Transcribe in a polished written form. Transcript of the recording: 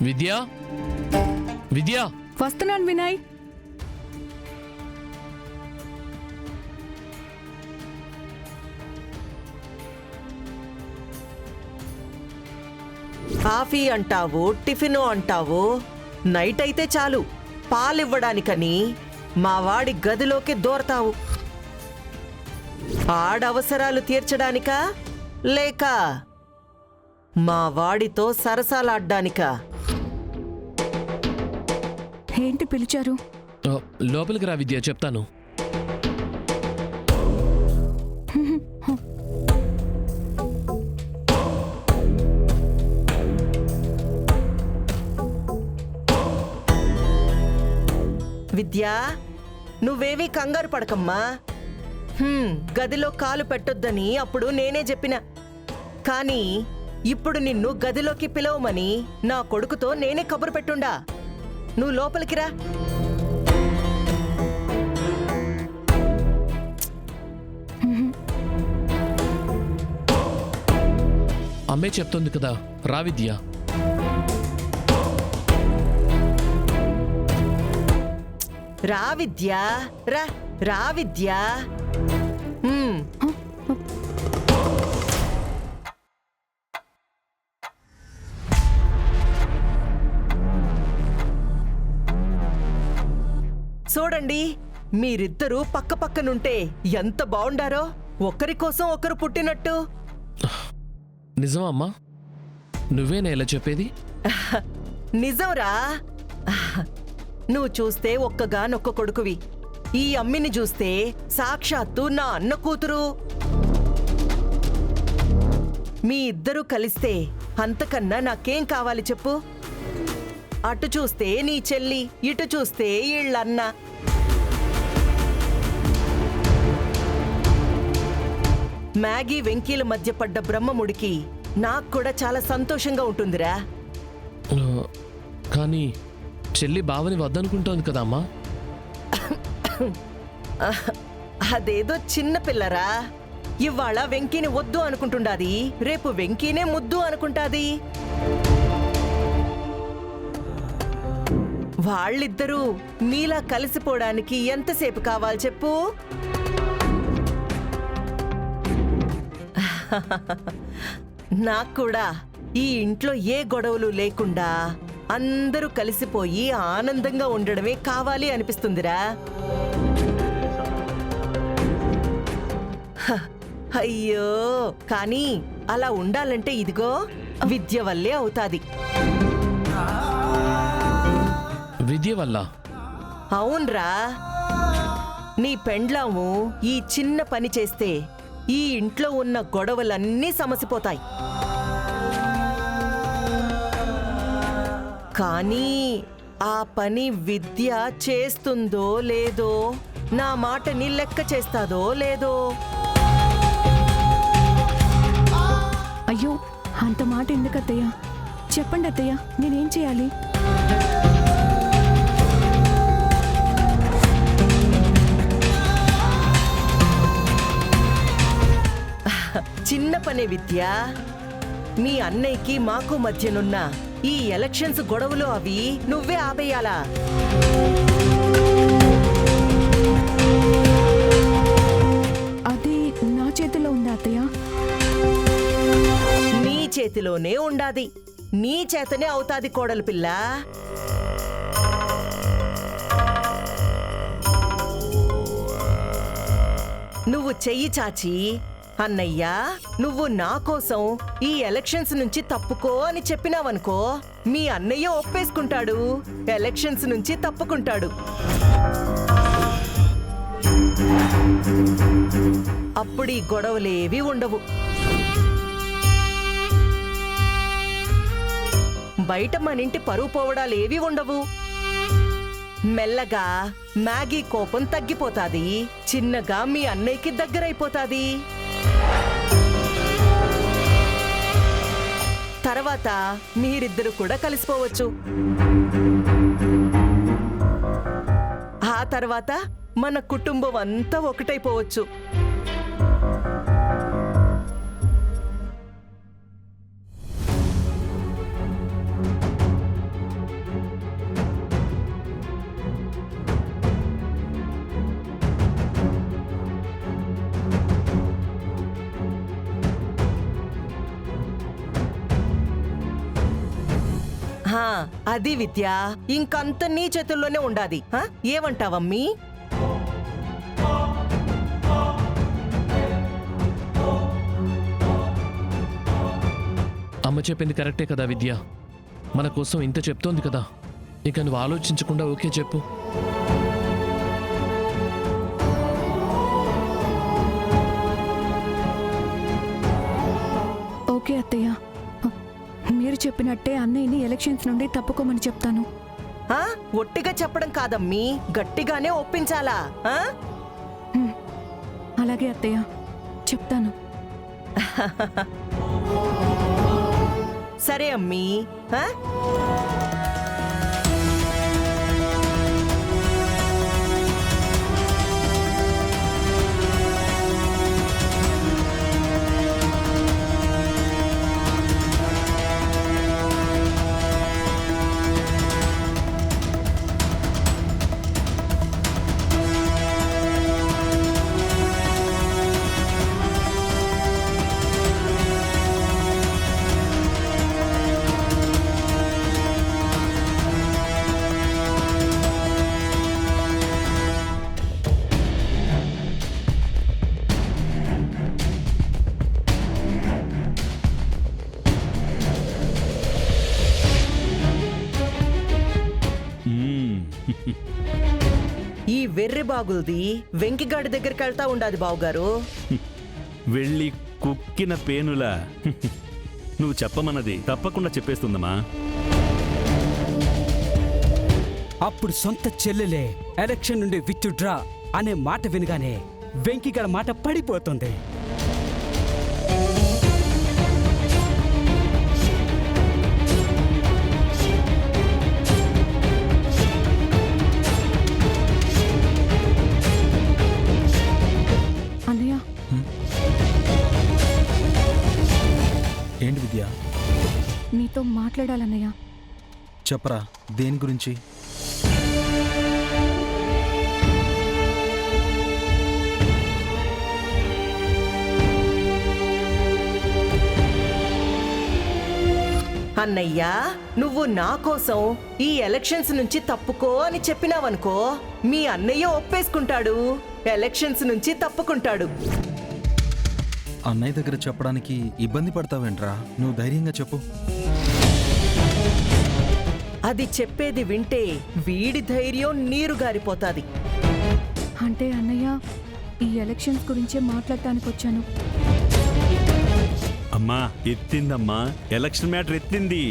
విద్యా విద్యా వస్తున్నాను వినయ్. కాఫీ అంటావు, టిఫిను అంటావు. నైట్ అయితే చాలు పాలివ్వడానికని మా వాడి గదిలోకి దూరతావు. ఆడవసరాలు తీర్చడానికా లేక మా వాడితో సరసాలాడ్డానికా? ఏంటి పిలిచారు? లోపలికి రా విద్య, చెప్తాను. విద్యా, నువ్వేవీ కంగారు పడకమ్మా. గదిలో కాలు పెట్టొద్దని అప్పుడు నేనే చెప్పిన. కానీ ఇప్పుడు నిన్ను గదిలోకి పిలవమని నా కొడుకుతో నేనే కబురు పెట్టుండా. నువ్వు లోపలికి రా. అమ్మే చెప్తుంది కదా, రా విద్య. రా విద్యా, రా రా విద్యా. చూడండి, మీరిద్దరూ పక్క పక్కనుంటే ఎంత బావుండారో. ఒకరి కోసం ఒకరు పుట్టినట్టు. నిజమా అమ్మా? నువ్వేనా ఇలా చెప్పేది? నిజంరా. నువ్వు చూస్తే ఒక్కగానొక్క కొడుకువి. ఈ అమ్మిని చూస్తే సాక్షాత్తు నా అన్న కూతురు. మీ ఇద్దరూ కలిస్తే అంతకన్నా నాకేం కావాలి చెప్పు? అటు చూస్తే నీ చెల్లి, ఇటు చూస్తే ఈళ్ళన్న. మ్యాగీ వెంకీల మధ్య పడ్డ బ్రహ్మముడికి నాకు కూడా చాలా సంతోషంగా ఉంటుందిరా. కానీ చెల్లి బావని వద్దనుకుంటోంది కదా అమ్మా. అదేదో చిన్న పిల్లరా. ఇవాళ వెంకీని వద్దు అనుకుంటుండాది, రేపు వెంకీనే ముద్దు అనుకుంటాది. వాళ్ళిద్దరూ మీలా కలిసిపోవడానికి ఎంతసేపు కావాలి చెప్పు? నాకు కూడా ఈ ఇంట్లో ఏ గొడవలు లేకుండా అందరూ కలిసిపోయి ఆనందంగా ఉండడమే కావాలి అనిపిస్తుందిరా. అయ్యో, కానీ అలా ఉండాలంటే ఇదిగో విద్య వల్లే అవుతాది. విద్య వల్ల? అవునరా. నీ పెండ్లాము ఈ చిన్న పని చేస్తే ఈ ఇంట్లో ఉన్న గొడవలన్నీ సమసిపోతాయి. కానీ ఆ పని విద్య చేస్తుందో లేదో, నా మాటని లెక్క చేస్తాదో లేదో. అయ్యో, అంత మాట ఎందుకు అత్తయ్య? చెప్పండి అత్తయ్య, నేనేం చేయాలి? చిన్న పనే విద్య. మీ అన్నయ్యకి మాకు మధ్యనున్న ఈ ఎలక్షన్స్ గొడవలు అవి నువ్వే ఆపేయాలా? అది నా చేతిలో ఉందా అత్తయ్య? నీ చేతిలోనే ఉండాది. నీ చేతనే అవుతాది కోడలు పిల్ల. నువ్వు చెయ్యి చాచి, అన్నయ్యా నువ్వు నా కోసం ఈ ఎలక్షన్స్ నుంచి తప్పుకో అని చెప్పినావనుకో, మీ అన్నయ్య ఒప్పేసుకుంటాడు, ఎలక్షన్స్ నుంచి తప్పుకుంటాడు. అప్పుడు ఈ గొడవలేవి ఉండవు. బయట మనింటి పరువు పోవడాలేవి ఉండవు. మెల్లగా మ్యాగీ కోపం తగ్గిపోతాది, చిన్నగా మీ అన్నయ్యకి దగ్గరైపోతాది. తర్వాత మీరిద్దరు కూడా కలిసిపోవచ్చు. ఆ తర్వాత మన కుటుంబం అంతా ఒకటైపోవచ్చు. హా, అది విద్య ఇంకంత నీ చేతుల్లోనే ఉండాది. ఏమంటావమ్మీ? అమ్మ చెప్పింది కరెక్టే కదా విద్య. మన కోసం ఇంత చెప్తోంది కదా, ఇక నువ్వు ఆలోచించకుండా ఓకే చెప్పు. ఓకే అత్తయ్య, మీరు చెప్పినట్టే అన్నయ్యని ఎలక్షన్స్ నుండి తప్పుకోమని చెప్తాను. ఒట్టిగా చెప్పడం కాదమ్మీ, గట్టిగానే ఒప్పించాలా? అలాగే అత్తయ్య, చెప్తాను. సరే అమ్మీ. ఈ వెర్రి బాగుల్ది వెంకిగాడి దగ్గరికి వెళ్తా ఉండాది బావుగారు. వెళ్ళి కుక్కిన పేనులా నువ్వు చెప్పమన్నది తప్పకుండా చెప్పేస్తుందమ్మా. అప్పుడు సొంత చెల్లెలే ఎలక్షన్ నుండి విత్డ్రా అనే మాట వినగానే వెంకిగడ మాట పడిపోతుంది. అన్నయ్య, ఏంటి విద్య? నీతో మాట్లాడాలన్నయ్య. చెప్పరా, దేని గురించి? అన్నయ్యా, నువ్వు నా కోసం ఈ ఎలక్షన్స్ నుంచి తప్పుకో అని చెప్పినావనుకో, మీ అన్నయ్య ఒప్పేసుకుంటాడు, ఎలక్షన్స్ నుంచి తప్పుకుంటాడు. అన్నయ్య దగ్గర చెప్పడానికి ఇబ్బంది పడతావేంట్రా? నువ్వు ధైర్యంగా చెప్పు. అది చెప్పేది వింటే వీడి ధైర్యం నీరు గారిపోతాది. అంటే అన్నయ్య, ఈ ఎలక్షన్స్ గురించే మాట్లాడటానికి వచ్చాను. అమ్మా, ఎత్తిందమ్మా, ఎలక్షన్ మ్యాటర్ ఎత్తింది.